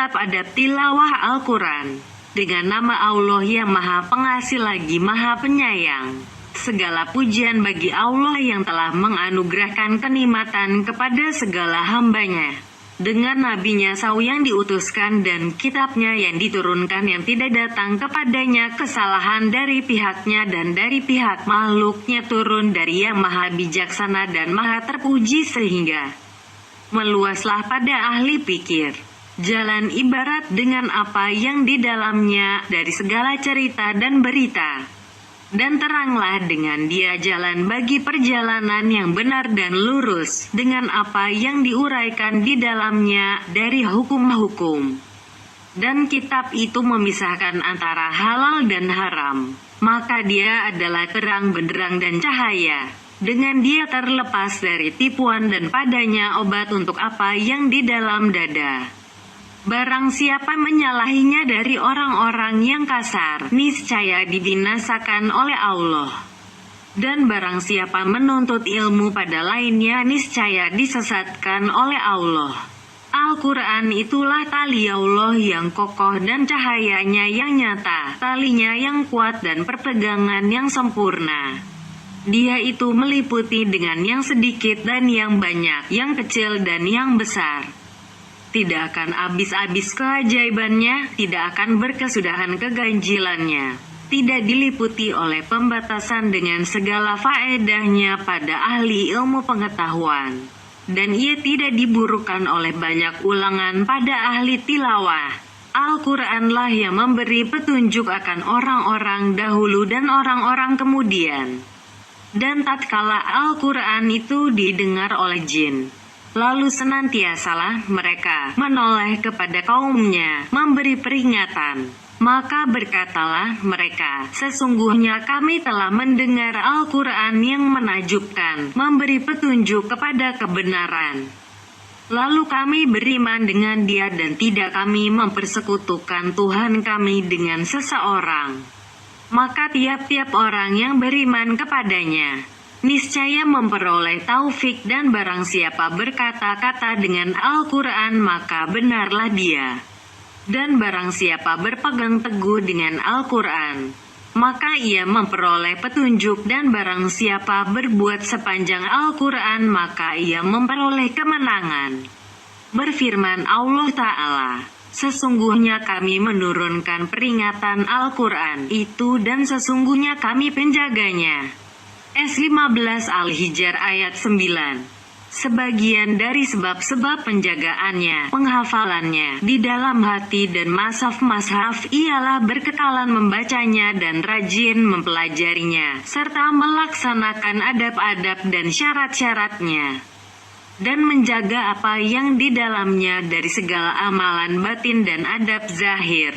kitab adab tilawah Al-Quran. Dengan nama Allah yang Maha Pengasih lagi Maha Penyayang. Segala pujian bagi Allah yang telah menganugerahkan kenikmatan kepada segala hambanya. Dengan nabinya SAW yang diutuskan dan kitabnya yang diturunkan yang tidak datang kepadanya kesalahan dari pihaknya dan dari pihak makhluknya turun dari yang Maha Bijaksana dan Maha Terpuji sehingga meluaslah pada ahli pikir. Jalan ibarat dengan apa yang di dalamnya dari segala cerita dan berita. Dan teranglah dengan dia jalan bagi perjalanan yang benar dan lurus, dengan apa yang diuraikan di dalamnya dari hukum-hukum. Dan kitab itu memisahkan antara halal dan haram. Maka dia adalah terang benderang dan cahaya. Dengan dia terlepas dari tipuan dan padanya obat untuk apa yang di dalam dada. Barang siapa menyalahinya dari orang-orang yang kasar, niscaya dibinasakan oleh Allah. Dan barang siapa menuntut ilmu pada lainnya, niscaya disesatkan oleh Allah. Al-Quran itulah tali Allah yang kokoh dan cahayanya yang nyata, talinya yang kuat dan perpegangan yang sempurna. Dia itu meliputi dengan yang sedikit dan yang banyak, yang kecil dan yang besar. Tidak akan habis-habis keajaibannya, tidak akan berkesudahan keganjilannya. Tidak diliputi oleh pembatasan dengan segala faedahnya pada ahli ilmu pengetahuan. Dan ia tidak diburukan oleh banyak ulangan pada ahli tilawah. Al-Quranlah yang memberi petunjuk akan orang-orang dahulu dan orang-orang kemudian. Dan tatkala Al-Quran itu didengar oleh jin, lalu senantiasalah mereka menoleh kepada kaumnya, memberi peringatan. Maka berkatalah mereka, sesungguhnya kami telah mendengar Al-Quran yang menakjubkan, memberi petunjuk kepada kebenaran. Lalu kami beriman dengan dia dan tidak kami mempersekutukan Tuhan kami dengan seseorang. Maka tiap-tiap orang yang beriman kepadanya niscaya memperoleh taufik, dan barang siapa berkata-kata dengan Al-Quran maka benarlah dia. Dan barang siapa berpegang teguh dengan Al-Quran maka ia memperoleh petunjuk, dan barang siapa berbuat sepanjang Al-Quran maka ia memperoleh kemenangan. Berfirman Allah Ta'ala, sesungguhnya kami menurunkan peringatan Al-Quran itu dan sesungguhnya kami penjaganya. S15 Al-Hijr ayat 9. Sebagian dari sebab-sebab penjagaannya, penghafalannya di dalam hati dan mashaf ialah berkekalan membacanya dan rajin mempelajarinya, serta melaksanakan adab-adab dan syarat-syaratnya. Dan menjaga apa yang di dalamnya dari segala amalan batin dan adab zahir.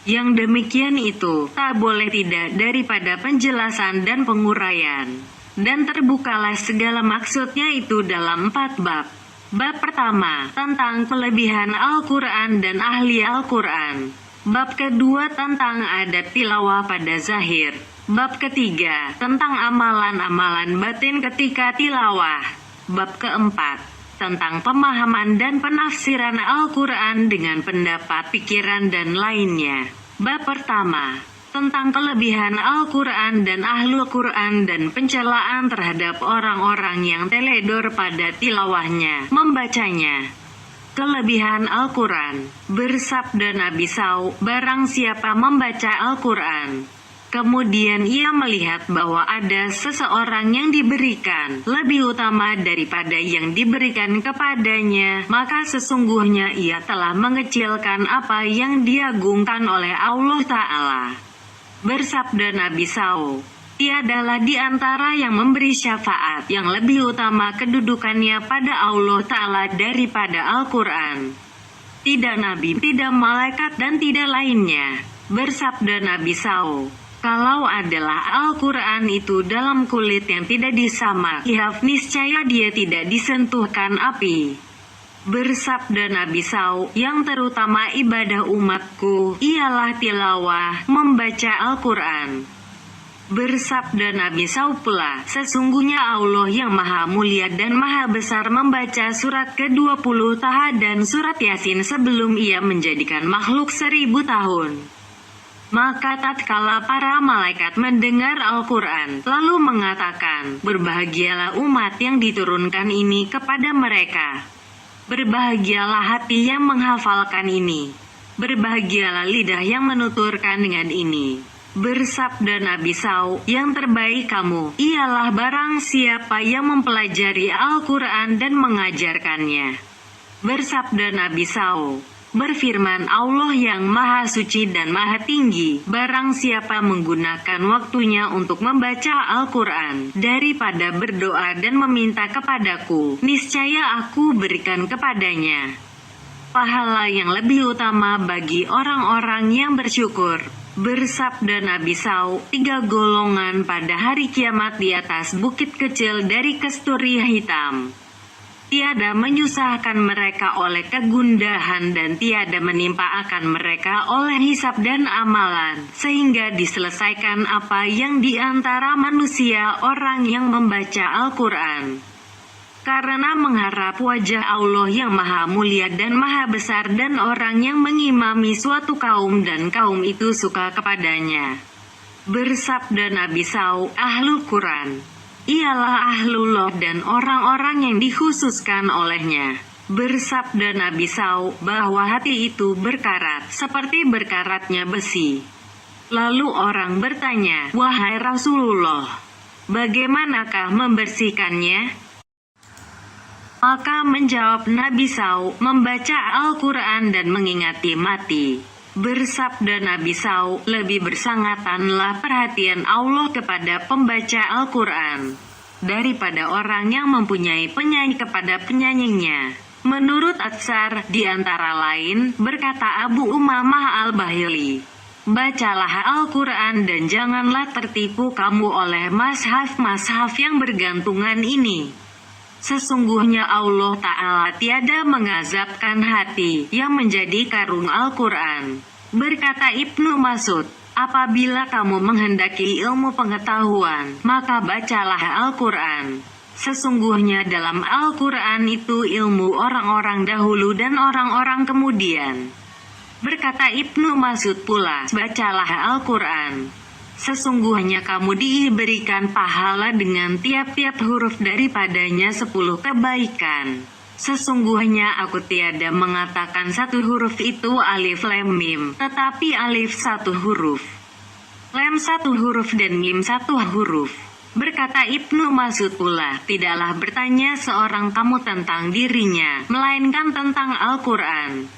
Yang demikian itu tak boleh tidak daripada penjelasan dan penguraian. Dan terbukalah segala maksudnya itu dalam 4 bab. Bab pertama tentang kelebihan Al-Quran dan ahli Al-Quran. Bab kedua tentang adab tilawah pada zahir. Bab ketiga tentang amalan-amalan batin ketika tilawah. Bab keempat tentang pemahaman dan penafsiran Al-Quran dengan pendapat, pikiran, dan lainnya. Bab pertama, tentang kelebihan Al-Quran dan Ahlul Quran dan pencelaan terhadap orang-orang yang teledor pada tilawahnya, membacanya. Kelebihan Al-Quran. Bersabda Nabi SAW, barang siapa membaca Al-Quran, kemudian ia melihat bahwa ada seseorang yang diberikan lebih utama daripada yang diberikan kepadanya, maka sesungguhnya ia telah mengecilkan apa yang diagungkan oleh Allah Ta'ala. Bersabda Nabi SAW, tiadalah di antara yang memberi syafaat yang lebih utama kedudukannya pada Allah Ta'ala daripada Al-Quran. Tidak Nabi, tidak malaikat, dan tidak lainnya. Bersabda Nabi SAW, kalau adalah Al-Quran itu dalam kulit yang tidak disamak, niscaya dia tidak disentuhkan api. Bersabda Nabi SAW, yang terutama ibadah umatku ialah tilawah, membaca Al-Quran. Bersabda Nabi Saw pula, sesungguhnya Allah yang maha mulia dan maha besar membaca surat ke-20 Taha dan surat Yasin sebelum ia menjadikan makhluk 1000 tahun. Maka tatkala para malaikat mendengar Al-Quran, lalu mengatakan, berbahagialah umat yang diturunkan ini kepada mereka. Berbahagialah hati yang menghafalkan ini. Berbahagialah lidah yang menuturkan dengan ini. Bersabda Nabi Saw, yang terbaik kamu, ialah barang siapa yang mempelajari Al-Quran dan mengajarkannya. Bersabda Nabi Saw, berfirman Allah yang maha suci dan maha tinggi, barang siapa menggunakan waktunya untuk membaca Al-Quran, daripada berdoa dan meminta kepadaku, niscaya aku berikan kepadanya pahala yang lebih utama bagi orang-orang yang bersyukur. Bersabda Nabi Saw, 3 golongan pada hari kiamat di atas bukit kecil dari kesturi hitam. Tiada menyusahkan mereka oleh kegundahan dan tiada menimpa akan mereka oleh hisab dan amalan, sehingga diselesaikan apa yang di antara manusia orang yang membaca Al-Quran. Karena mengharap wajah Allah yang maha mulia dan maha besar dan orang yang mengimami suatu kaum dan kaum itu suka kepadanya. Bersabda Nabi Saw, Ahlul Quran ialah Ahlullah dan orang-orang yang dikhususkan olehnya. Bersabda Nabi Saw, bahwa hati itu berkarat seperti berkaratnya besi. Lalu orang bertanya, wahai Rasulullah, bagaimanakah membersihkannya? Maka menjawab Nabi Saw, membaca Al-Quran dan mengingati mati. Bersabda Nabi Saw, lebih bersangatanlah perhatian Allah kepada pembaca Al-Quran daripada orang yang mempunyai penyanyi kepada penyanyinya. Menurut Atsar, di antara lain, berkata Abu Umamah Al-Bahili, bacalah Al-Quran dan janganlah tertipu kamu oleh mashaf-mashaf yang bergantungan ini. Sesungguhnya Allah Ta'ala tiada mengazabkan hati yang menjadi karung Al-Quran. Berkata Ibnu Mas'ud, apabila kamu menghendaki ilmu pengetahuan, maka bacalah Al-Quran. Sesungguhnya dalam Al-Quran itu ilmu orang-orang dahulu dan orang-orang kemudian. Berkata Ibnu Mas'ud pula, bacalah Al-Quran. Sesungguhnya kamu diberikan pahala dengan tiap-tiap huruf daripadanya 10 kebaikan. Sesungguhnya aku tiada mengatakan satu huruf itu alif lam mim, tetapi alif 1 huruf, lam 1 huruf dan mim 1 huruf. Berkata Ibnu Mas'ud pula, tidaklah bertanya seorang kamu tentang dirinya, melainkan tentang Al-Quran.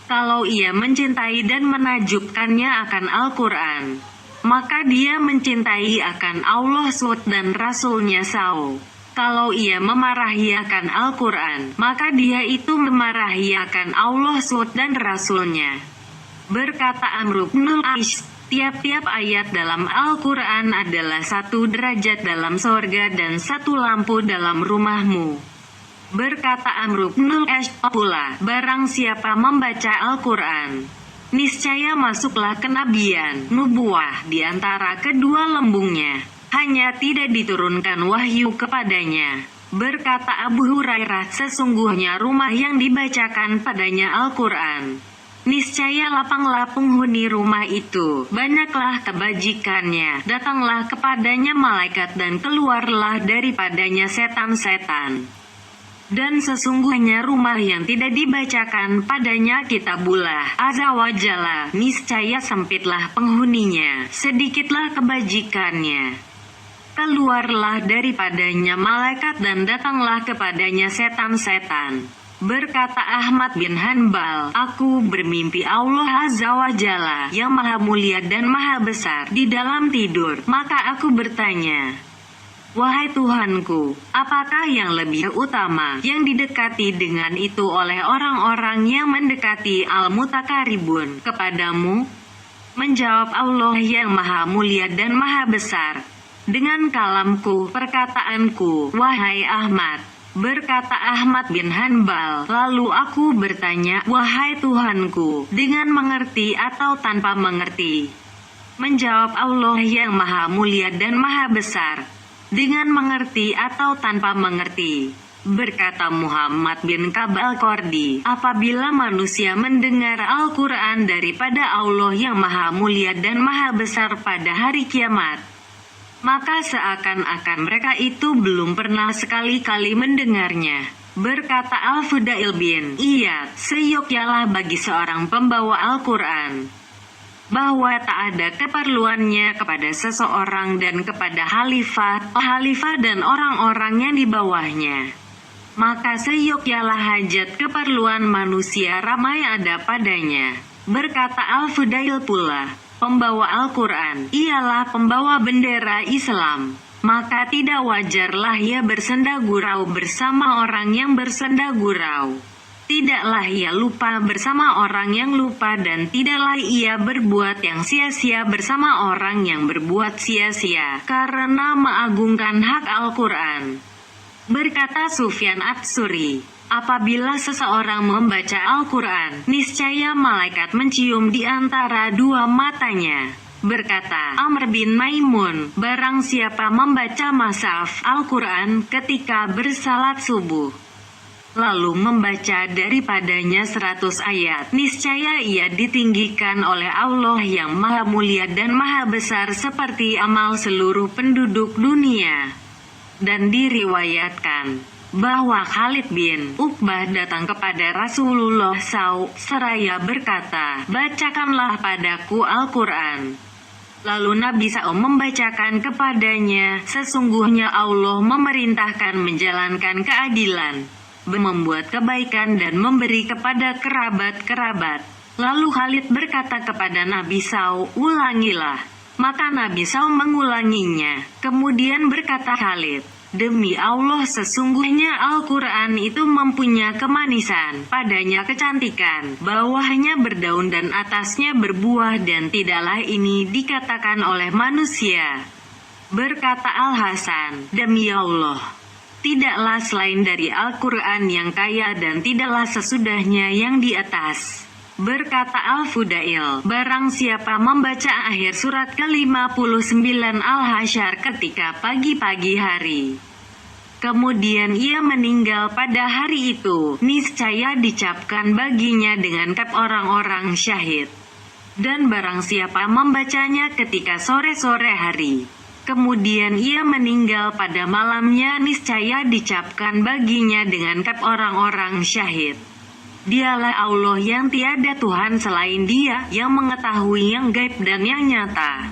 Kalau ia mencintai dan menajubkannya akan Al-Quran, maka dia mencintai akan Allah SWT dan Rasul-Nya SAW. Kalau ia memarahi akan Al-Quran, maka dia itu memarahi akan Allah SWT dan Rasul-Nya. Berkata Amr bin Aish, tiap-tiap ayat dalam Al-Quran adalah 1 derajat dalam sorga dan 1 lampu dalam rumahmu. Berkata Amr bin Aish pula, barang siapa membaca Al-Quran, niscaya masuklah kenabian, nubuah di antara kedua lembungnya. Hanya tidak diturunkan wahyu kepadanya. Berkata Abu Hurairah, sesungguhnya rumah yang dibacakan padanya Al-Quran, niscaya lapanglah penghuni rumah itu, banyaklah kebajikannya, datanglah kepadanya malaikat dan keluarlah daripadanya setan-setan. Dan sesungguhnya rumah yang tidak dibacakan padanya kitabullah azza wa jalla, niscaya sempitlah penghuninya, sedikitlah kebajikannya. Keluarlah daripadanya malaikat dan datanglah kepadanya setan-setan. Berkata Ahmad bin Hanbal, aku bermimpi Allah azza wa jalla yang maha mulia dan maha besar di dalam tidur, maka aku bertanya, wahai Tuhanku, apakah yang lebih utama yang didekati dengan itu oleh orang-orang yang mendekati al-mutakaribun kepadamu? Menjawab Allah yang maha mulia dan maha besar dengan kalamku, perkataanku, wahai Ahmad. Berkata Ahmad bin Hanbal, lalu aku bertanya, wahai Tuhanku, dengan mengerti atau tanpa mengerti? Menjawab Allah yang maha mulia dan maha besar. Dengan mengerti atau tanpa mengerti. Berkata Muhammad bin Ka'b Al-Qardi, apabila manusia mendengar Al-Quran daripada Allah yang maha mulia dan maha besar pada hari kiamat, maka seakan-akan mereka itu belum pernah sekali-kali mendengarnya. Berkata Al-Fudail bin Iyad, seyogyanya bagi seorang pembawa Al-Quran bahwa tak ada keperluannya kepada seseorang dan kepada khalifah dan orang-orang yang di bawahnya. Maka seyogyanya hajat keperluan manusia ramai ada padanya. Berkata Al-Fudail pula, pembawa Al-Quran ialah pembawa bendera Islam. Maka tidak wajarlah ia bersenda gurau bersama orang yang bersenda gurau. Tidaklah ia lupa bersama orang yang lupa dan tidaklah ia berbuat yang sia-sia bersama orang yang berbuat sia-sia karena mengagungkan hak Al-Quran. Berkata Sufyan Ats-Tsuri, apabila seseorang membaca Al-Quran, niscaya malaikat mencium di antara dua matanya. Berkata Amr bin Maimun, barang siapa membaca mashaf Al-Quran ketika bersalat subuh, lalu membaca daripadanya 100 ayat, niscaya ia ditinggikan oleh Allah yang maha mulia dan maha besar seperti amal seluruh penduduk dunia. Dan diriwayatkan bahwa Khalid bin Uqbah datang kepada Rasulullah seraya berkata, bacakanlah padaku Al-Quran. Lalu Nabi SAW membacakan kepadanya, sesungguhnya Allah memerintahkan menjalankan keadilan, membuat kebaikan dan memberi kepada kerabat-kerabat. Lalu Khalid berkata kepada Nabi SAW, ulangilah. Maka Nabi SAW mengulanginya. Kemudian berkata Khalid, demi Allah sesungguhnya Al-Quran itu mempunyai kemanisan, padanya kecantikan, bawahnya berdaun dan atasnya berbuah dan tidaklah ini dikatakan oleh manusia. Berkata Al-Hasan, demi Allah, tidaklah selain dari Al-Quran yang kaya dan tidaklah sesudahnya yang di atas. Berkata Al-Fudail, barang siapa membaca akhir surat ke-59 Al-Hasyr ketika pagi-pagi hari, kemudian ia meninggal pada hari itu, niscaya dicapkan baginya dengan kap orang-orang syahid. Dan barang siapa membacanya ketika sore-sore hari, kemudian ia meninggal pada malamnya, niscaya dicapkan baginya dengan kap orang-orang syahid. Dialah Allah yang tiada Tuhan selain Dia, yang mengetahui yang gaib dan yang nyata.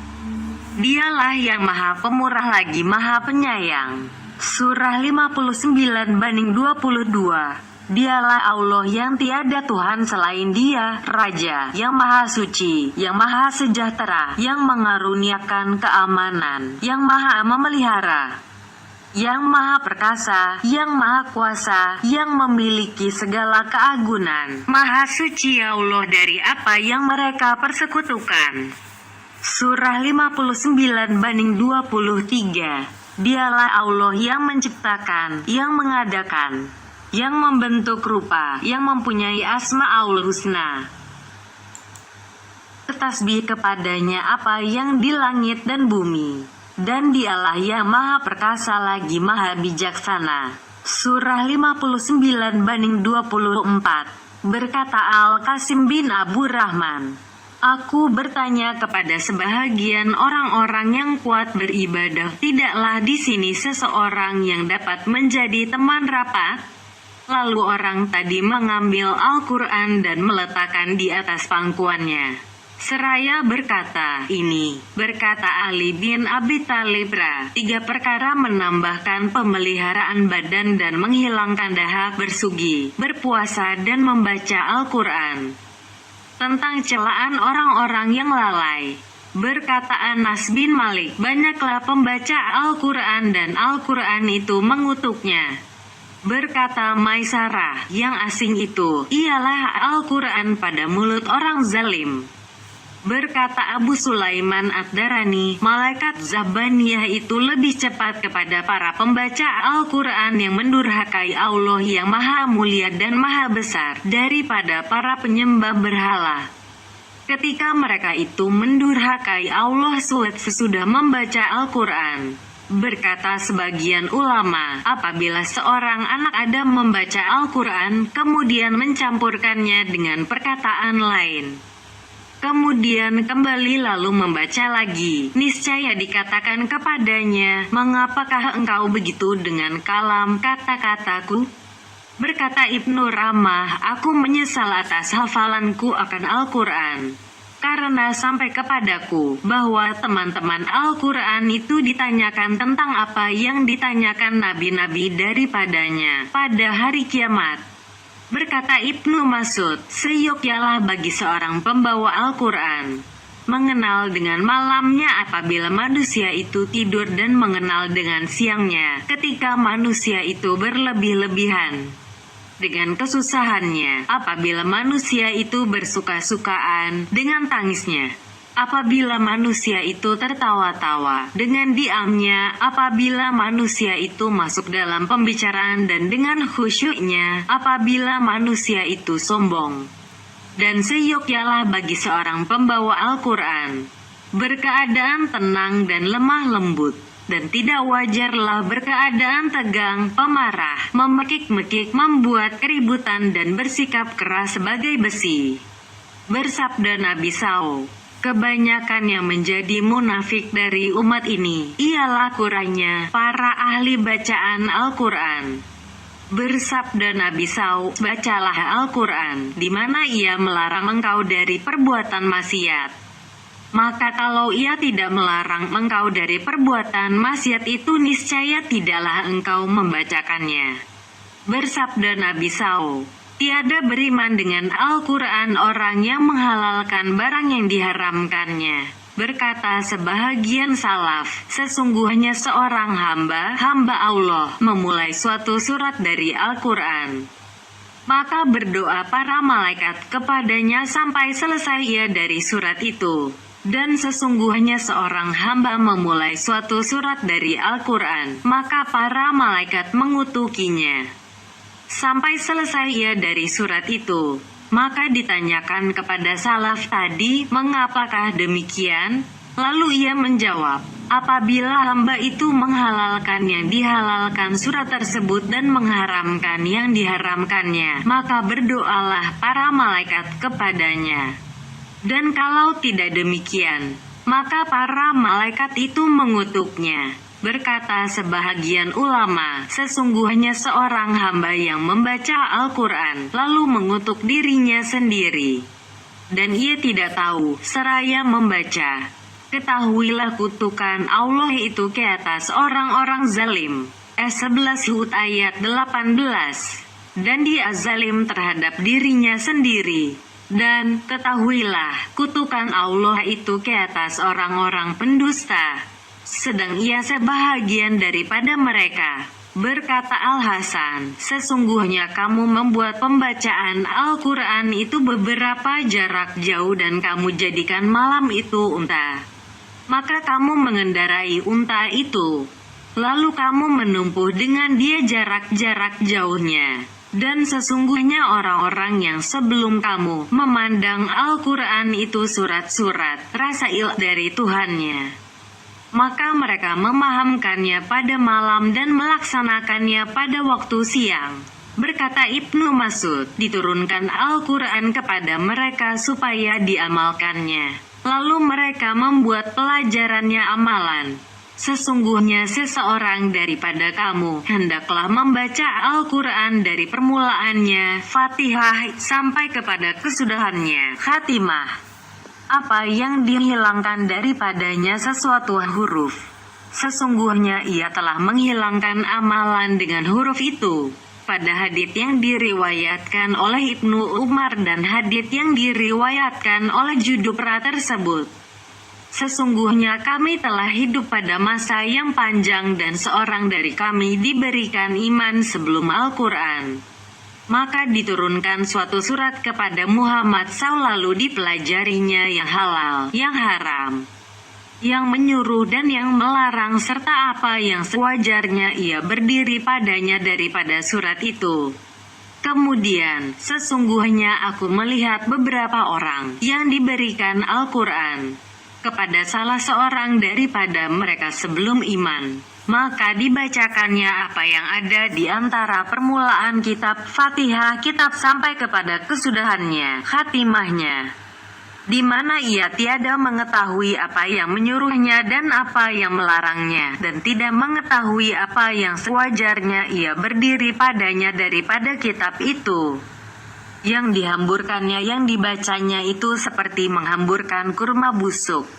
Dialah yang maha pemurah lagi maha penyayang. Surah 59:22. Dialah Allah yang tiada Tuhan selain Dia, Raja yang maha suci, yang maha sejahtera, yang mengaruniakan keamanan, yang maha memelihara, yang maha perkasa, yang maha kuasa, yang memiliki segala keagungan. Maha suci Allah dari apa yang mereka persekutukan. Surah 59:23. Dialah Allah yang menciptakan, yang mengadakan, yang membentuk rupa, yang mempunyai Asmaul Husna. Tasbih kepadanya apa yang di langit dan bumi. Dan dialah yang maha perkasa lagi maha bijaksana. Surah 59:24. Berkata Al-Qasim bin Abu Rahman, aku bertanya kepada sebahagian orang-orang yang kuat beribadah, tidaklah di sini seseorang yang dapat menjadi teman rapat? Lalu orang tadi mengambil Al-Quran dan meletakkan di atas pangkuannya. Seraya berkata, ini, berkata Ali bin Abi Thalib, 3 perkara menambahkan pemeliharaan badan dan menghilangkan dahak bersugi, berpuasa dan membaca Al-Quran. Tentang celaan orang-orang yang lalai. Berkata Anas bin Malik, banyaklah pembaca Al-Quran dan Al-Quran itu mengutuknya. Berkata Maisarah, yang asing itu, ialah Al-Quran pada mulut orang zalim. Berkata Abu Sulaiman Ad-Darani, malaikat Zabaniyah itu lebih cepat kepada para pembaca Al-Quran yang mendurhakai Allah yang maha mulia dan maha besar daripada para penyembah berhala. Ketika mereka itu mendurhakai Allah sulit sesudah membaca Al-Quran. Berkata sebagian ulama, apabila seorang anak Adam membaca Al-Quran, kemudian mencampurkannya dengan perkataan lain, kemudian kembali lalu membaca lagi, niscaya dikatakan kepadanya, mengapakah engkau begitu dengan kalam kata-kataku? Berkata Ibnu Ramah, aku menyesal atas hafalanku akan Al-Quran, karena sampai kepadaku bahwa teman-teman Al-Quran itu ditanyakan tentang apa yang ditanyakan nabi-nabi daripadanya pada hari kiamat. Berkata Ibnu Mas'ud, seyogyanya bagi seorang pembawa Al-Quran mengenal dengan malamnya apabila manusia itu tidur dan mengenal dengan siangnya ketika manusia itu berlebih-lebihan dengan kesusahannya, apabila manusia itu bersuka-sukaan dengan tangisnya, apabila manusia itu tertawa-tawa dengan diamnya, apabila manusia itu masuk dalam pembicaraan dan dengan khusyuknya, apabila manusia itu sombong. Dan seyogyanya bagi seorang pembawa Al-Quran berkeadaan tenang dan lemah lembut, dan tidak wajarlah berkeadaan tegang, pemarah, memekik-mekik, membuat keributan dan bersikap keras sebagai besi. Bersabda Nabi SAW, kebanyakan yang menjadi munafik dari umat ini ialah kurangnya para ahli bacaan Al-Quran. Bersabda Nabi SAW, bacalah Al-Quran, di mana ia melarang engkau dari perbuatan maksiat. Maka kalau ia tidak melarang engkau dari perbuatan maksiat itu, niscaya tidaklah engkau membacakannya. Bersabda Nabi SAW, tiada beriman dengan Al-Quran orang yang menghalalkan barang yang diharamkannya. Berkata sebahagian salaf, sesungguhnya seorang hamba Allah memulai suatu surat dari Al-Quran, maka berdoa para malaikat kepadanya sampai selesai ia dari surat itu. Dan sesungguhnya seorang hamba memulai suatu surat dari Al-Quran, maka para malaikat mengutukinya sampai selesai ia dari surat itu. Maka ditanyakan kepada salaf tadi, mengapakah demikian? Lalu ia menjawab, apabila hamba itu menghalalkan yang dihalalkan surat tersebut dan mengharamkan yang diharamkannya, maka berdoalah para malaikat kepadanya. Dan kalau tidak demikian, maka para malaikat itu mengutuknya. Berkata sebahagian ulama, sesungguhnya seorang hamba yang membaca Al-Quran lalu mengutuk dirinya sendiri, dan ia tidak tahu seraya membaca, ketahuilah kutukan Allah itu ke atas orang-orang zalim. Es-11 Hud ayat 18. Dan dia zalim terhadap dirinya sendiri. Dan ketahuilah, kutukan Allah itu ke atas orang-orang pendusta, sedang ia sebahagian daripada mereka. Berkata Al-Hasan, sesungguhnya kamu membuat pembacaan Al-Quran itu beberapa jarak jauh dan kamu jadikan malam itu unta. Maka kamu mengendarai unta itu, lalu kamu menumpuh dengan dia jarak-jarak jauhnya. Dan sesungguhnya orang-orang yang sebelum kamu memandang Al-Quran itu surat-surat rasail dari Tuhannya, maka mereka memahamkannya pada malam dan melaksanakannya pada waktu siang. Berkata Ibnu Mas'ud, diturunkan Al-Quran kepada mereka supaya diamalkannya, lalu mereka membuat pelajarannya amalan. Sesungguhnya seseorang daripada kamu hendaklah membaca Al-Quran dari permulaannya, Fatihah, sampai kepada kesudahannya, Khatimah. Apa yang dihilangkan daripadanya sesuatu huruf, sesungguhnya ia telah menghilangkan amalan dengan huruf itu. Pada hadits yang diriwayatkan oleh Ibnu Umar dan hadits yang diriwayatkan oleh Judubra tersebut, sesungguhnya kami telah hidup pada masa yang panjang dan seorang dari kami diberikan iman sebelum Al-Quran. Maka diturunkan suatu surat kepada Muhammad lalu dipelajarinya yang halal, yang haram, yang menyuruh dan yang melarang serta apa yang sewajarnya ia berdiri padanya daripada surat itu. Kemudian, sesungguhnya aku melihat beberapa orang yang diberikan Al-Quran kepada salah seorang daripada mereka sebelum iman. Maka dibacakannya apa yang ada di antara permulaan kitab Fatihah kitab sampai kepada kesudahannya, khatimahnya, di mana ia tiada mengetahui apa yang menyuruhnya dan apa yang melarangnya, dan tidak mengetahui apa yang sewajarnya ia berdiri padanya daripada kitab itu. Yang dihamburkannya yang dibacanya itu seperti menghamburkan kurma busuk.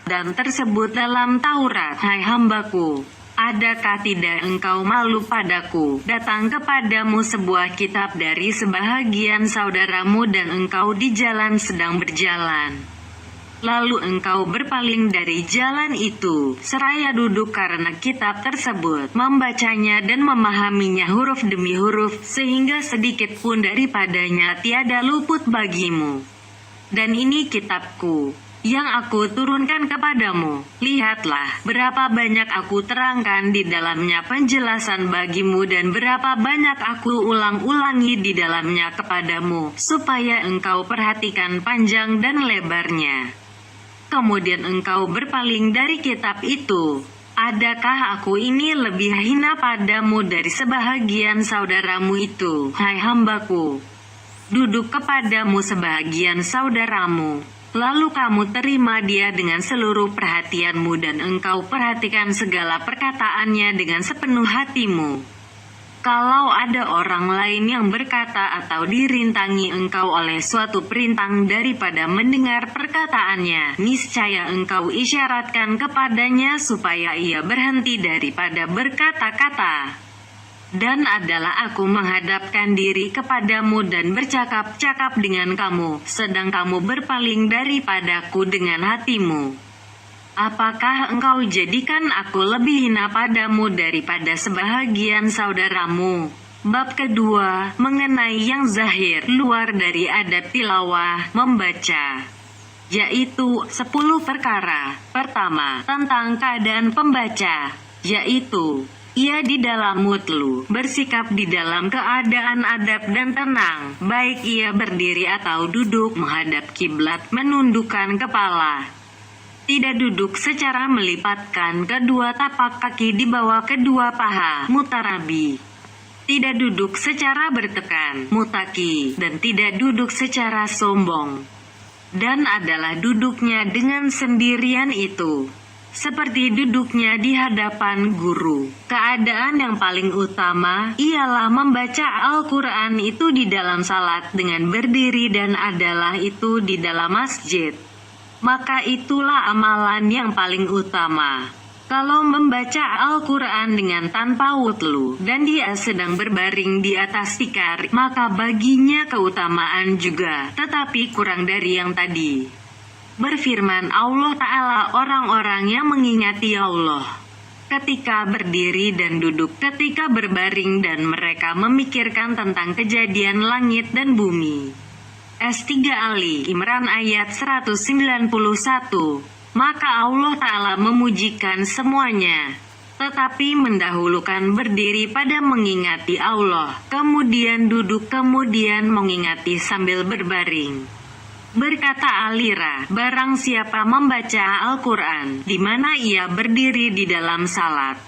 Dan tersebut dalam Taurat, hai hambaku, adakah tidak engkau malu padaku, datang kepadamu sebuah kitab dari sebahagian saudaramu dan engkau di jalan sedang berjalan. Lalu engkau berpaling dari jalan itu, seraya duduk karena kitab tersebut, membacanya dan memahaminya huruf demi huruf, sehingga sedikit pun daripadanya tiada luput bagimu. Dan ini kitabku, yang aku turunkan kepadamu. Lihatlah, berapa banyak aku terangkan di dalamnya penjelasan bagimu dan berapa banyak aku ulang-ulangi di dalamnya kepadamu, supaya engkau perhatikan panjang dan lebarnya. Kemudian engkau berpaling dari kitab itu. Adakah aku ini lebih hina padamu dari sebahagian saudaramu itu, hai hambaku? Duduk kepadamu sebahagian saudaramu, lalu kamu terima dia dengan seluruh perhatianmu dan engkau perhatikan segala perkataannya dengan sepenuh hatimu. Kalau ada orang lain yang berkata atau dirintangi engkau oleh suatu perintang daripada mendengar perkataannya, niscaya engkau isyaratkan kepadanya supaya ia berhenti daripada berkata-kata. Dan adalah aku menghadapkan diri kepadamu dan bercakap-cakap dengan kamu, sedang kamu berpaling daripadaku dengan hatimu. Apakah engkau jadikan aku lebih hina padamu daripada sebahagian saudaramu? Bab kedua, mengenai yang zahir, luar dari adab tilawah, membaca, yaitu 10 perkara. Pertama, tentang keadaan pembaca, yaitu ia di dalam mutlu, bersikap di dalam keadaan adab dan tenang, baik ia berdiri atau duduk menghadap kiblat, menundukkan kepala. Tidak duduk secara melipatkan kedua tapak kaki di bawah kedua paha, mutarabi. Tidak duduk secara bertekan, mutaki, dan tidak duduk secara sombong. Dan adalah duduknya dengan sendirian itu, seperti duduknya di hadapan guru. Keadaan yang paling utama ialah membaca Al-Quran itu di dalam salat dengan berdiri dan adalah itu di dalam masjid. Maka itulah amalan yang paling utama. Kalau membaca Al-Quran dengan tanpa wudhu dan dia sedang berbaring di atas tikar, maka baginya keutamaan juga, tetapi kurang dari yang tadi. Berfirman Allah Ta'ala, orang-orang yang mengingati Allah ketika berdiri dan duduk, ketika berbaring, dan mereka memikirkan tentang kejadian langit dan bumi. S3 Ali Imran ayat 191. Maka Allah Ta'ala memujikan semuanya, tetapi mendahulukan berdiri pada mengingati Allah, kemudian duduk, kemudian mengingati sambil berbaring. Berkata Alira, barang siapa membaca Al-Quran, di mana ia berdiri di dalam salat,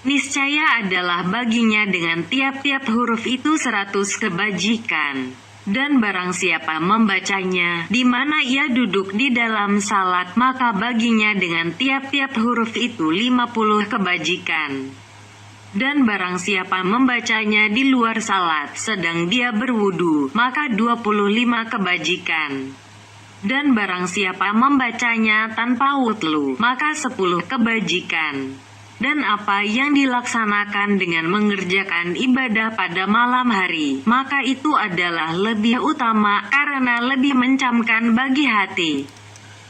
niscaya adalah baginya dengan tiap-tiap huruf itu 100 kebajikan. Dan barang siapa membacanya, di mana ia duduk di dalam salat, maka baginya dengan tiap-tiap huruf itu 50 kebajikan. Dan barang siapa membacanya di luar salat, sedang dia berwudu, maka 25 kebajikan. Dan barang siapa membacanya tanpa wudhu, maka 10 kebajikan. Dan apa yang dilaksanakan dengan mengerjakan ibadah pada malam hari, maka itu adalah lebih utama karena lebih mencamkan bagi hati.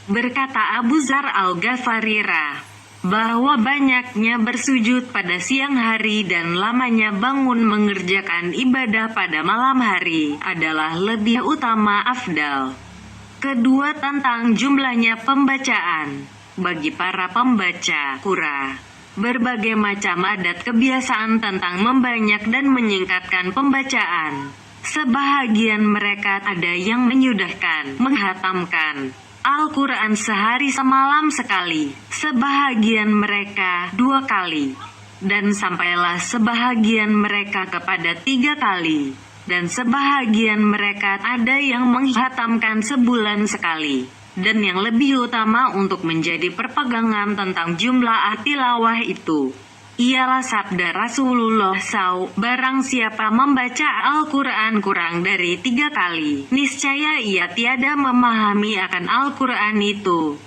Berkata Abu Zar Al-Ghafarira, bahwa banyaknya bersujud pada siang hari dan lamanya bangun mengerjakan ibadah pada malam hari adalah lebih utama afdal. Kedua, tentang jumlahnya pembacaan bagi para pembaca Qur'an. berbagai macam adat kebiasaan tentang membanyak dan menyingkatkan pembacaan. Sebahagian mereka ada yang menyudahkan, menghatamkan Al-Quran sehari semalam sekali, sebahagian mereka 2 kali, dan sampailah sebahagian mereka kepada 3 kali, dan sebahagian mereka ada yang menghatamkan sebulan sekali. Dan yang lebih utama untuk menjadi perpegangan tentang jumlah tilawah itu ialah sabda Rasulullah SAW, barang siapa membaca Al-Quran kurang dari 3 kali, niscaya ia tiada memahami akan Al-Quran itu.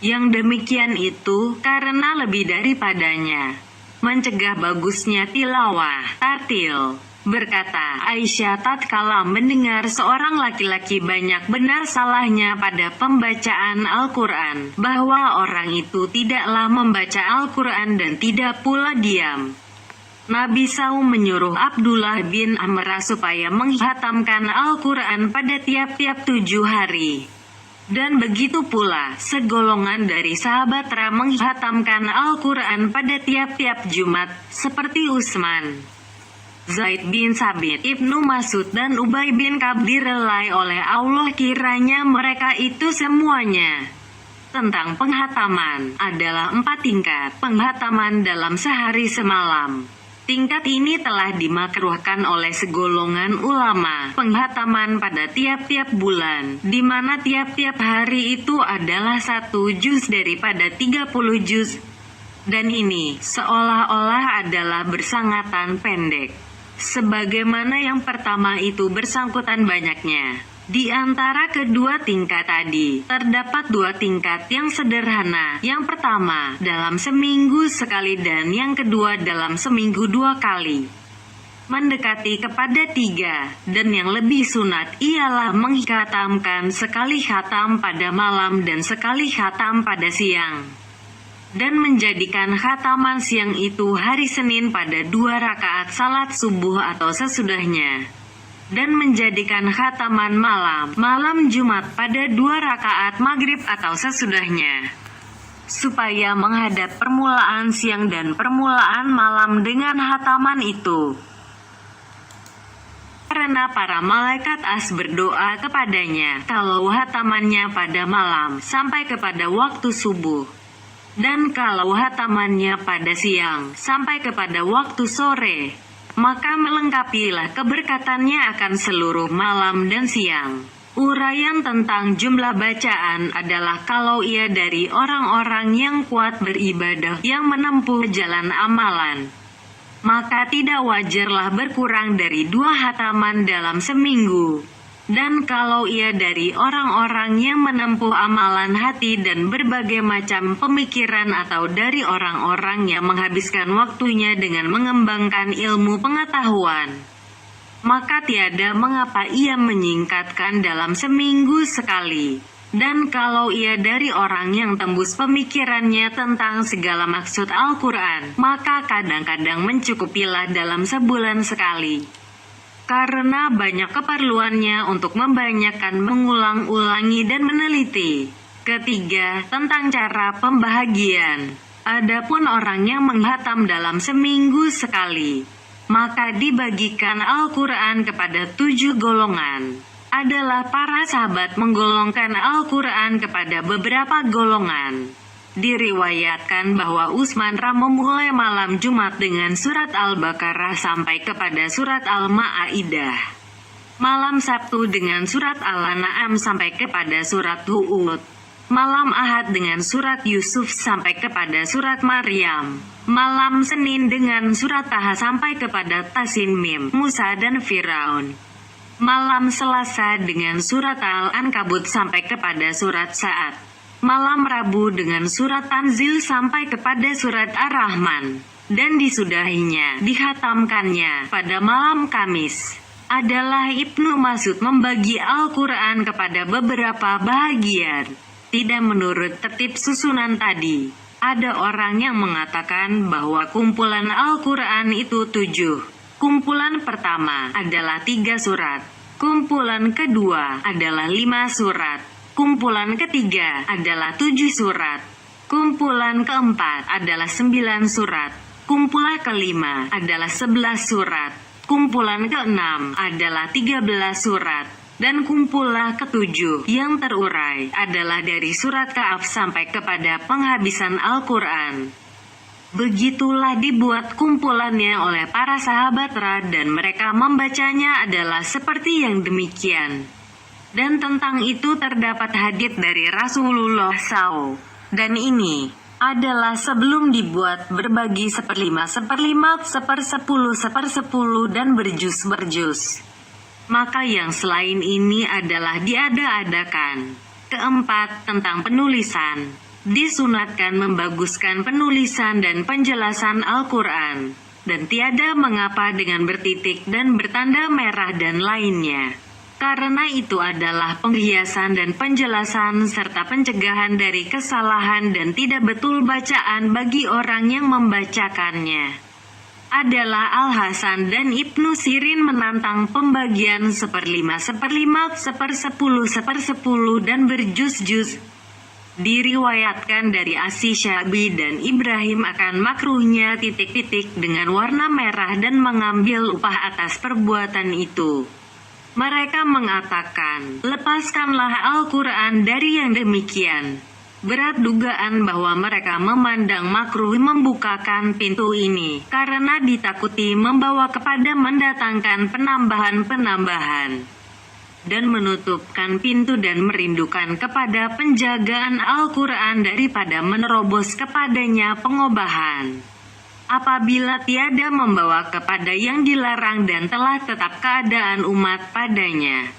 Yang demikian itu karena lebih daripadanya mencegah bagusnya tilawah, tartil. Berkata Aisyah tatkala mendengar seorang laki-laki banyak benar salahnya pada pembacaan Al-Quran, bahwa orang itu tidaklah membaca Al-Quran dan tidak pula diam. Nabi SAW menyuruh Abdullah bin Amr supaya menghatamkan Al-Quran pada tiap-tiap 7 hari. Dan begitu pula segolongan dari sahabat menghatamkan Al-Quran pada tiap-tiap Jumat, seperti Utsman, Zaid bin Sabit, Ibnu Mas'ud dan Ubay bin Ka'ab direlai oleh Allah kiranya mereka itu semuanya. Tentang penghataman, adalah 4 tingkat penghataman dalam sehari semalam. Tingkat ini telah dimakruhkan oleh segolongan ulama. Penghataman pada tiap-tiap bulan, di mana tiap-tiap hari itu adalah 1 juz daripada 30 juz. Dan ini seolah-olah adalah bersangatan pendek. Sebagaimana yang pertama itu bersangkutan banyaknya. Di antara kedua tingkat tadi, terdapat 2 tingkat yang sederhana. Yang pertama, dalam seminggu sekali dan yang kedua dalam seminggu 2 kali. Mendekati kepada 3, dan yang lebih sunat ialah menghatamkan sekali khatam pada malam dan sekali khatam pada siang. Dan menjadikan khataman siang itu hari Senin pada 2 rakaat salat subuh atau sesudahnya. Dan menjadikan khataman malam Jumat pada 2 rakaat maghrib atau sesudahnya. Supaya menghadap permulaan siang dan permulaan malam dengan khataman itu. Karena para malaikat berdoa kepadanya kalau khatamannya pada malam sampai kepada waktu subuh. Dan kalau khatamannya pada siang sampai kepada waktu sore, maka melengkapilah keberkatannya akan seluruh malam dan siang. Uraian tentang jumlah bacaan adalah kalau ia dari orang-orang yang kuat beribadah yang menempuh jalan amalan, maka tidak wajarlah berkurang dari 2 khataman dalam seminggu. Dan kalau ia dari orang-orang yang menempuh amalan hati dan berbagai macam pemikiran atau dari orang-orang yang menghabiskan waktunya dengan mengembangkan ilmu pengetahuan, maka tiada mengapa ia menyingkatkan dalam seminggu sekali. Dan kalau ia dari orang yang tembus pemikirannya tentang segala maksud Al-Quran, maka kadang-kadang mencukupilah dalam sebulan sekali. Karena banyak keperluannya untuk membanyakkan mengulang-ulangi dan meneliti. Ketiga, tentang cara pembahagian. Adapun orang yang menghatam dalam seminggu sekali, maka dibagikan Al-Quran kepada 7 golongan. Adalah para sahabat menggolongkan Al-Quran kepada beberapa golongan. Diriwayatkan bahwa Utsman memulai malam Jumat dengan surat Al-Baqarah sampai kepada surat Al-Ma'idah. Malam Sabtu dengan surat Al-An'am sampai kepada surat Hud. Malam Ahad dengan surat Yusuf sampai kepada surat Maryam. Malam Senin dengan surat Taha sampai kepada Tasin Mim, Musa dan Firaun. Malam Selasa dengan surat Al-Ankabut sampai kepada surat Sa'ad. Malam Rabu dengan surat Tanzil sampai kepada surat Ar-Rahman. Dan disudahinya, dikhatamkannya pada malam Kamis. Adalah Ibnu Mas'ud membagi Al-Quran kepada beberapa bahagian. Tidak menurut tertib susunan tadi. Ada orang yang mengatakan bahwa kumpulan Al-Quran itu 7. Kumpulan pertama adalah 3 surat. Kumpulan kedua adalah 5 surat. Kumpulan ketiga adalah 7 surat. Kumpulan keempat adalah 9 surat. Kumpulan kelima adalah 11 surat. Kumpulan keenam adalah 13 surat. Dan kumpulan ketujuh yang terurai adalah dari surat Kahf sampai kepada penghabisan Al-Quran. Begitulah dibuat kumpulannya oleh para sahabat Ra, dan mereka membacanya adalah seperti yang demikian. Dan tentang itu terdapat hadits dari Rasulullah SAW. Dan ini adalah sebelum dibuat berbagi seperlima, sepersepuluh, dan berjus. Maka yang selain ini adalah diada-adakan. Keempat, tentang penulisan. Disunatkan membaguskan penulisan dan penjelasan Al-Quran, dan tiada mengapa dengan bertitik dan bertanda merah dan lainnya. Karena itu adalah penghiasan dan penjelasan serta pencegahan dari kesalahan dan tidak betul bacaan bagi orang yang membacakannya. Adalah Al-Hasan dan Ibnu Sirin menantang pembagian seperlima, sepersepuluh, dan berjus-jus. Diriwayatkan dari As-Syabi dan Ibrahim akan makruhnya titik-titik dengan warna merah dan mengambil upah atas perbuatan itu. Mereka mengatakan, lepaskanlah Al-Quran dari yang demikian. Berat dugaan bahwa mereka memandang makruh membukakan pintu ini, karena ditakuti membawa kepada mendatangkan penambahan. Dan menutupkan pintu dan merindukan kepada penjagaan Al-Quran daripada menerobos kepadanya pengobahan. Apabila tiada membawa kepada yang dilarang dan telah tetap keadaan umat padanya,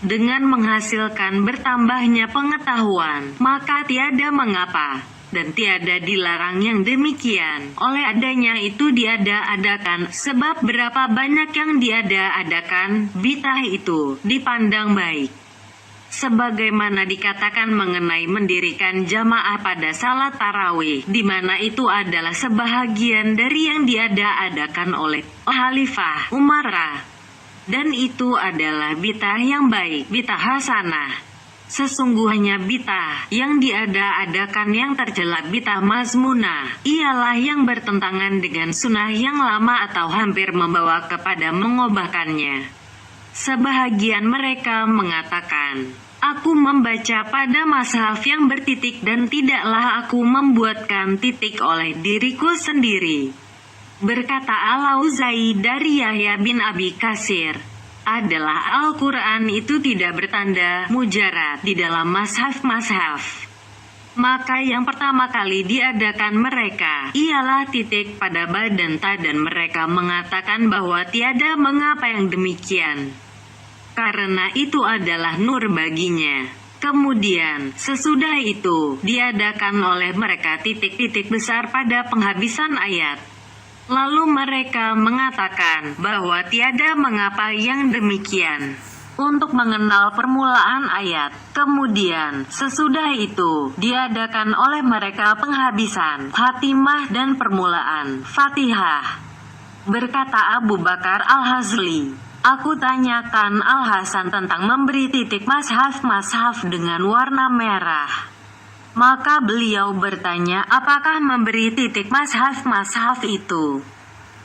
dengan menghasilkan bertambahnya pengetahuan, maka tiada mengapa, dan tiada dilarang yang demikian. Oleh adanya itu diada-adakan, sebab berapa banyak yang diada-adakan, bid'ah itu dipandang baik. Sebagaimana dikatakan mengenai mendirikan jamaah pada salat tarawih, di mana itu adalah sebahagian dari yang diada-adakan oleh Khalifah Umar. Dan itu adalah bid'ah yang baik, bid'ah hasanah. Sesungguhnya bid'ah yang diada-adakan yang tercela, bid'ah mazmunah, ialah yang bertentangan dengan sunnah yang lama atau hampir membawa kepada mengubahkannya. Sebahagian mereka mengatakan, aku membaca pada mashaf yang bertitik dan tidaklah aku membuatkan titik oleh diriku sendiri. Berkata Al-Auza'i dari Yahya bin Abi Katsir, adalah Al-Quran itu tidak bertanda mujarad di dalam mashaf. Maka yang pertama kali diadakan mereka ialah titik pada ba dan ta, dan mereka mengatakan bahwa tiada mengapa yang demikian, karena itu adalah nur baginya. Kemudian sesudah itu diadakan oleh mereka titik-titik besar pada penghabisan ayat. Lalu mereka mengatakan bahwa tiada mengapa yang demikian untuk mengenal permulaan ayat. Kemudian sesudah itu diadakan oleh mereka penghabisan Fatimah dan permulaan Fatihah. Berkata Abu Bakar Al-Hazli, aku tanyakan Al-Hasan tentang memberi titik mashaf dengan warna merah. Maka beliau bertanya, apakah memberi titik mashaf itu?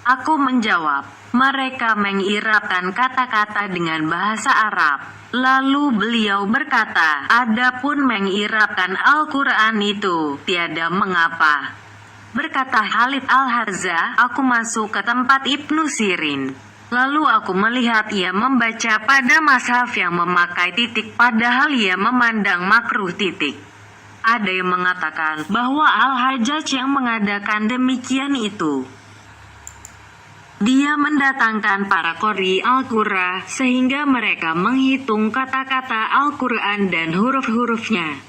Aku menjawab, mereka mengirabkan kata-kata dengan bahasa Arab. Lalu beliau berkata, adapun mengirabkan Al-Quran itu, tiada mengapa. Berkata Khalid Al-Harza, aku masuk ke tempat Ibnu Sirin. Lalu aku melihat ia membaca pada mashaf yang memakai titik, padahal ia memandang makruh titik. Ada yang mengatakan bahwa Al-Hajjaj yang mengadakan demikian itu. Dia mendatangkan para qori Al-Qur'an sehingga mereka menghitung kata-kata Al-Quran dan huruf-hurufnya.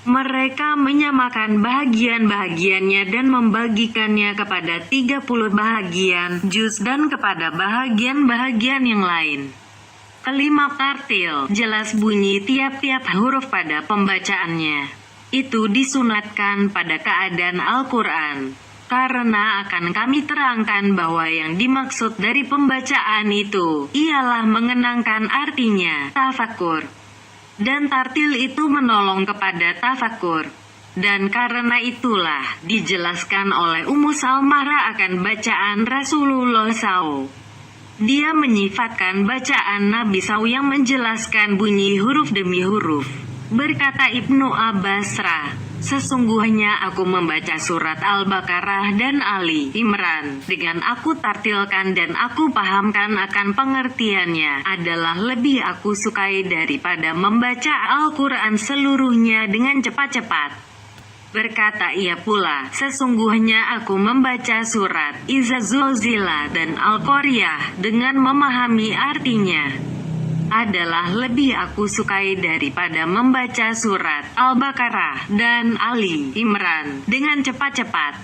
Mereka menyamakan bahagian-bahagiannya dan membagikannya kepada 30 bahagian juz dan kepada bahagian-bahagian yang lain. Kelima, tartil, jelas bunyi tiap-tiap huruf pada pembacaannya. Itu disunatkan pada keadaan Al-Quran, karena akan kami terangkan bahwa yang dimaksud dari pembacaan itu ialah mengenangkan artinya, tafakur. Dan tartil itu menolong kepada tafakur. Dan karena itulah dijelaskan oleh Ummu Salmah akan bacaan Rasulullah SAW. Dia menyifatkan bacaan Nabi SAW yang menjelaskan bunyi huruf demi huruf. Berkata Ibnu Abbas, sesungguhnya aku membaca surat Al-Baqarah dan Ali Imran dengan aku tartilkan dan aku pahamkan akan pengertiannya adalah lebih aku sukai daripada membaca Al-Quran seluruhnya dengan cepat-cepat. Berkata ia pula, sesungguhnya aku membaca surat Iza Zulzilah dan Al-Qaryah dengan memahami artinya adalah lebih aku sukai daripada membaca surat Al-Baqarah dan Ali Imran dengan cepat-cepat.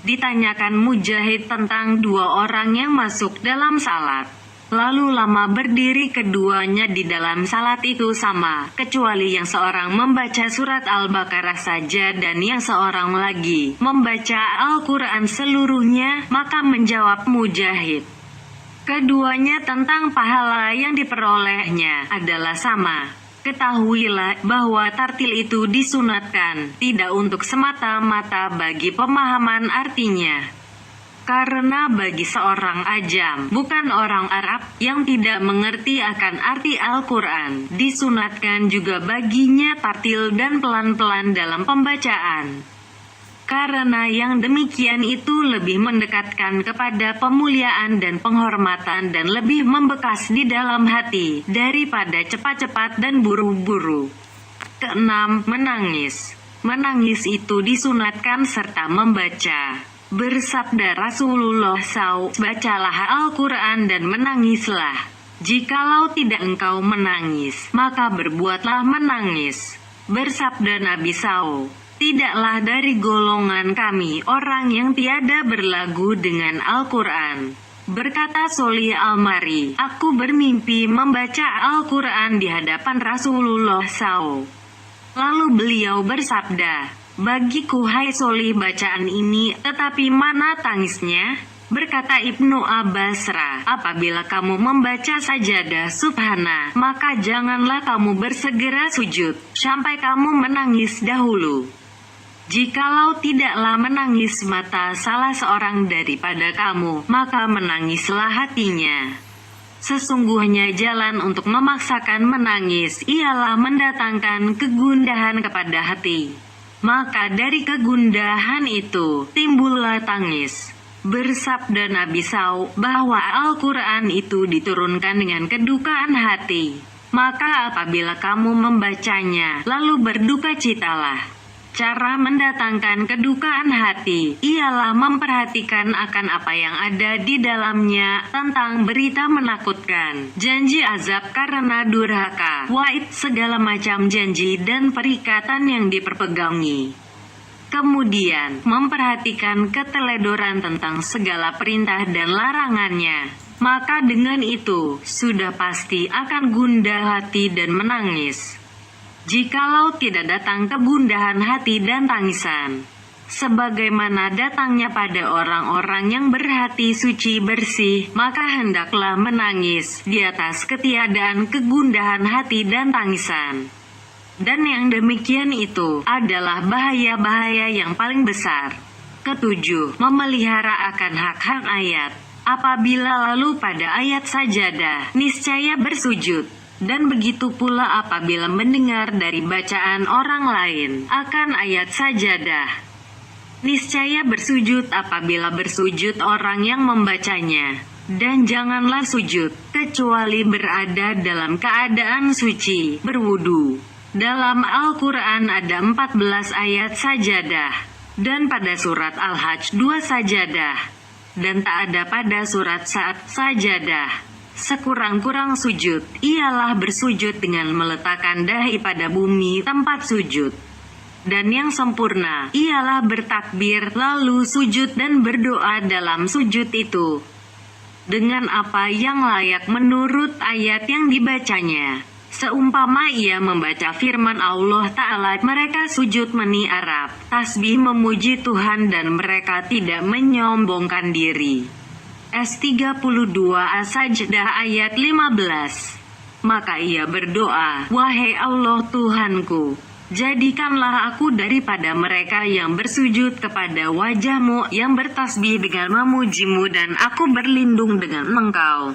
Ditanyakan Mujahid tentang dua orang yang masuk dalam salat, lalu lama berdiri keduanya di dalam salat itu sama, kecuali yang seorang membaca surat Al-Baqarah saja dan yang seorang lagi membaca Al-Quran seluruhnya. Maka menjawab Mujahid, keduanya tentang pahala yang diperolehnya adalah sama. Ketahuilah bahwa tartil itu disunatkan, tidak untuk semata-mata bagi pemahaman artinya. Karena bagi seorang ajam, bukan orang Arab, yang tidak mengerti akan arti Al-Quran, disunatkan juga baginya tartil dan pelan-pelan dalam pembacaan. Karena yang demikian itu lebih mendekatkan kepada pemuliaan dan penghormatan dan lebih membekas di dalam hati, daripada cepat-cepat dan buru-buru. Keenam, menangis. Menangis itu disunatkan serta membaca. Bersabda Rasulullah SAW, bacalah Al-Quran dan menangislah. Jikalau tidak engkau menangis, maka berbuatlah menangis. Bersabda Nabi SAW, tidaklah dari golongan kami orang yang tiada berlagu dengan Al-Quran. Berkata Solih Al-Mari, aku bermimpi membaca Al-Quran di hadapan Rasulullah SAW. Lalu beliau bersabda, bagiku hai Solih bacaan ini, tetapi mana tangisnya? Berkata Ibnu Abbas, apabila kamu membaca sajadah subhana, maka janganlah kamu bersegera sujud, sampai kamu menangis dahulu. Jikalau tidaklah menangis mata salah seorang daripada kamu, maka menangislah hatinya. Sesungguhnya jalan untuk memaksakan menangis ialah mendatangkan kegundahan kepada hati. Maka dari kegundahan itu timbullah tangis. Bersabda Nabi SAW bahwa Al-Quran itu diturunkan dengan kedukaan hati. Maka apabila kamu membacanya, lalu berduka citalah. Cara mendatangkan kedukaan hati ialah memperhatikan akan apa yang ada di dalamnya tentang berita menakutkan, janji azab karena durhaka, waid segala macam janji dan perikatan yang diperpegangi. Kemudian, memperhatikan keteledoran tentang segala perintah dan larangannya. Maka dengan itu, sudah pasti akan gundah hati dan menangis. Jikalau tidak datang kegundahan hati dan tangisan, sebagaimana datangnya pada orang-orang yang berhati suci bersih, maka hendaklah menangis di atas ketiadaan kegundahan hati dan tangisan. Dan yang demikian itu adalah bahaya-bahaya yang paling besar. Ketujuh, memelihara akan hak-hak ayat. Apabila lalu pada ayat sajadah, niscaya bersujud. Dan begitu pula apabila mendengar dari bacaan orang lain akan ayat sajadah, niscaya bersujud apabila bersujud orang yang membacanya. Dan janganlah sujud, kecuali berada dalam keadaan suci, berwudu. Dalam Al-Quran ada 14 ayat sajadah, dan pada surat Al-Hajj 2 sajadah, dan tak ada pada surat Sa'ad sajadah. Sekurang-kurang sujud, ialah bersujud dengan meletakkan dahi pada bumi tempat sujud. Dan yang sempurna, ialah bertakbir, lalu sujud dan berdoa dalam sujud itu, dengan apa yang layak menurut ayat yang dibacanya. Seumpama ia membaca firman Allah Ta'ala, mereka sujud meniarap, tasbih memuji Tuhan dan mereka tidak menyombongkan diri. S32 As-Sajdah ayat 15. Maka ia berdoa, wahai Allah Tuhanku, Jadikanlah aku daripada mereka yang bersujud kepada wajah-Mu, yang bertasbih dengan memuji-Mu, dan aku berlindung dengan Engkau.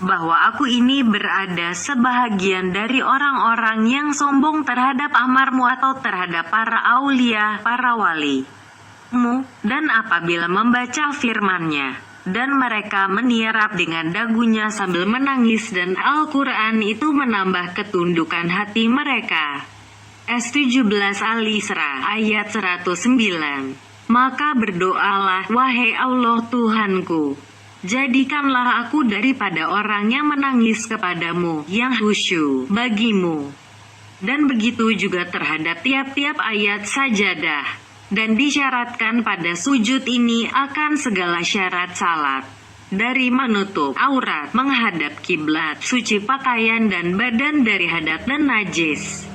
Bahwa aku ini berada sebahagian dari orang-orang yang sombong terhadap amar-Mu atau terhadap para aulia, para wali-Mu, dan apabila membaca firman-Nya, dan mereka menierap dengan dagunya sambil menangis, dan Al-Quran itu menambah ketundukan hati mereka. S17 Al-Isra ayat 109. Maka berdoalah, wahai Allah Tuhanku, jadikanlah aku daripada orang yang menangis kepadamu, yang khusyuk bagimu. Dan begitu juga terhadap tiap-tiap ayat sajadah. Dan disyaratkan pada sujud ini akan segala syarat salat. Dari menutup aurat, menghadap kiblat, suci pakaian dan badan dari hadat dan najis.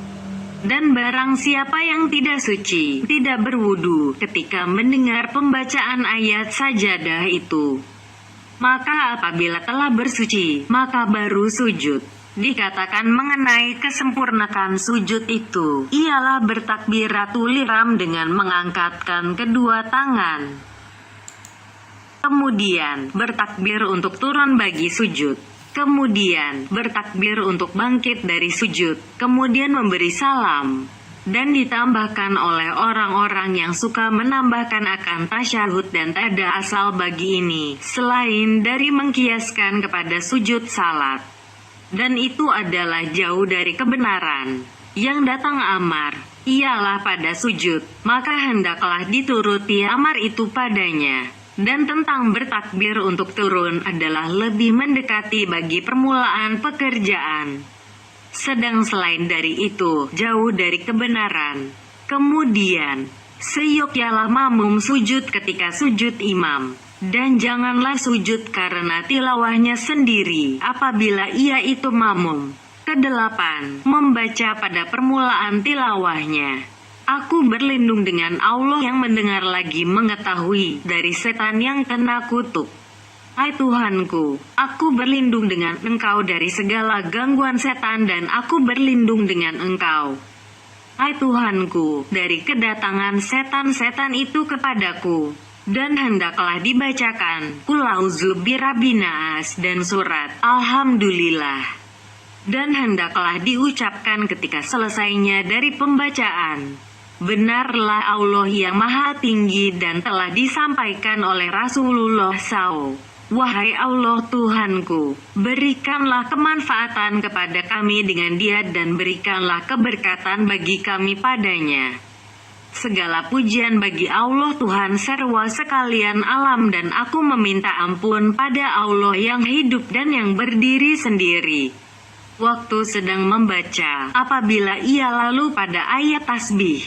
Dan barang siapa yang tidak suci, tidak berwudu ketika mendengar pembacaan ayat sajadah itu, maka apabila telah bersuci, maka baru sujud. Dikatakan mengenai kesempurnaan sujud itu, ialah bertakbiratul ihram dengan mengangkatkan kedua tangan. Kemudian, bertakbir untuk turun bagi sujud. Kemudian, bertakbir untuk bangkit dari sujud, kemudian memberi salam. Dan ditambahkan oleh orang-orang yang suka menambahkan akan tasyahud, dan tak ada asal bagi ini, selain dari mengkiaskan kepada sujud salat. Dan itu adalah jauh dari kebenaran. Yang datang amar, ialah pada sujud, maka hendaklah dituruti amar itu padanya. Dan tentang bertakbir untuk turun adalah lebih mendekati bagi permulaan pekerjaan. Sedang selain dari itu, jauh dari kebenaran. Kemudian, seyogyanya makmum sujud ketika sujud imam. Dan janganlah sujud karena tilawahnya sendiri, apabila ia itu makmum. Kedelapan, membaca pada permulaan tilawahnya. Aku berlindung dengan Allah yang mendengar lagi mengetahui dari setan yang kena kutuk. Hai Tuhanku, aku berlindung dengan Engkau dari segala gangguan setan, dan aku berlindung dengan Engkau. Hai Tuhanku, dari kedatangan setan-setan itu kepadaku. Dan hendaklah dibacakan Qul a'udzu birabbin nas dan surat Alhamdulillah. Dan hendaklah diucapkan ketika selesainya dari pembacaan, benarlah Allah yang maha tinggi, dan telah disampaikan oleh Rasulullah SAW. Wahai Allah Tuhanku, berikanlah kemanfaatan kepada kami dengan Dia, dan berikanlah keberkatan bagi kami padanya. Segala pujian bagi Allah Tuhan serwa sekalian alam, dan aku meminta ampun pada Allah yang hidup dan yang berdiri sendiri. Waktu sedang membaca, apabila ia lalu pada ayat tasbih,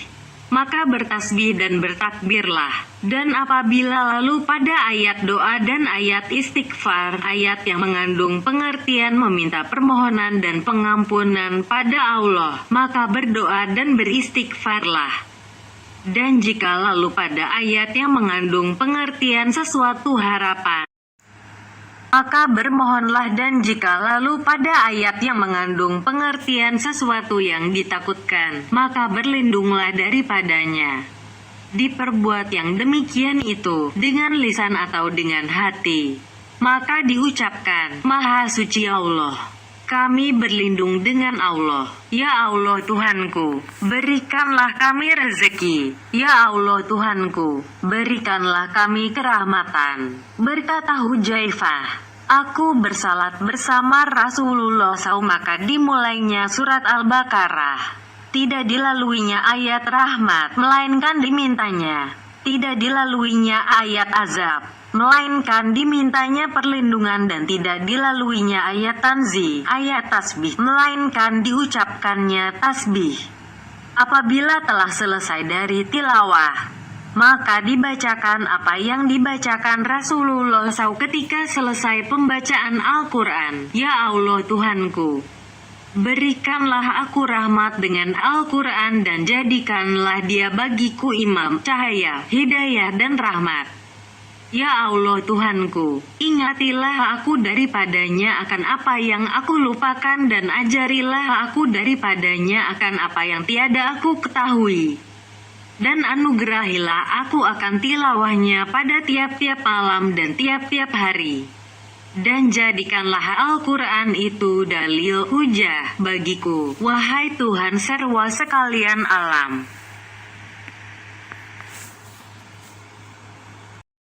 maka bertasbih dan bertakbirlah. Dan apabila lalu pada ayat doa dan ayat istighfar, ayat yang mengandung pengertian meminta permohonan dan pengampunan pada Allah, maka berdoa dan beristighfarlah. Dan jika lalu pada ayat yang mengandung pengertian sesuatu harapan, maka bermohonlah. Dan jika lalu pada ayat yang mengandung pengertian sesuatu yang ditakutkan, maka berlindunglah daripadanya. Diperbuat yang demikian itu dengan lisan atau dengan hati, maka diucapkan, Maha Suci Allah. Kami berlindung dengan Allah. Ya Allah Tuhanku, berikanlah kami rezeki. Ya Allah Tuhanku, berikanlah kami kerahmatan. Berkata Hudzaifah, aku bersalat bersama Rasulullah SAW, maka dimulainya surat Al-Baqarah. Tidak dilaluinya ayat rahmat, melainkan dimintanya. Tidak dilaluinya ayat azab, melainkan dimintanya perlindungan, dan tidak dilaluinya ayat tanzih, ayat tasbih, melainkan diucapkannya tasbih. Apabila telah selesai dari tilawah, maka dibacakan apa yang dibacakan Rasulullah SAW ketika selesai pembacaan Al-Quran. Ya Allah Tuhanku, berikanlah aku rahmat dengan Al-Quran, dan jadikanlah dia bagiku imam, cahaya, hidayah dan rahmat. Ya Allah Tuhanku, ingatilah aku daripadanya akan apa yang aku lupakan dan ajarilah aku daripadanya akan apa yang tiada aku ketahui. Dan anugerahilah aku akan tilawahnya pada tiap-tiap malam dan tiap-tiap hari. Dan jadikanlah Al-Quran itu dalil hujah bagiku, wahai Tuhan serwa sekalian alam.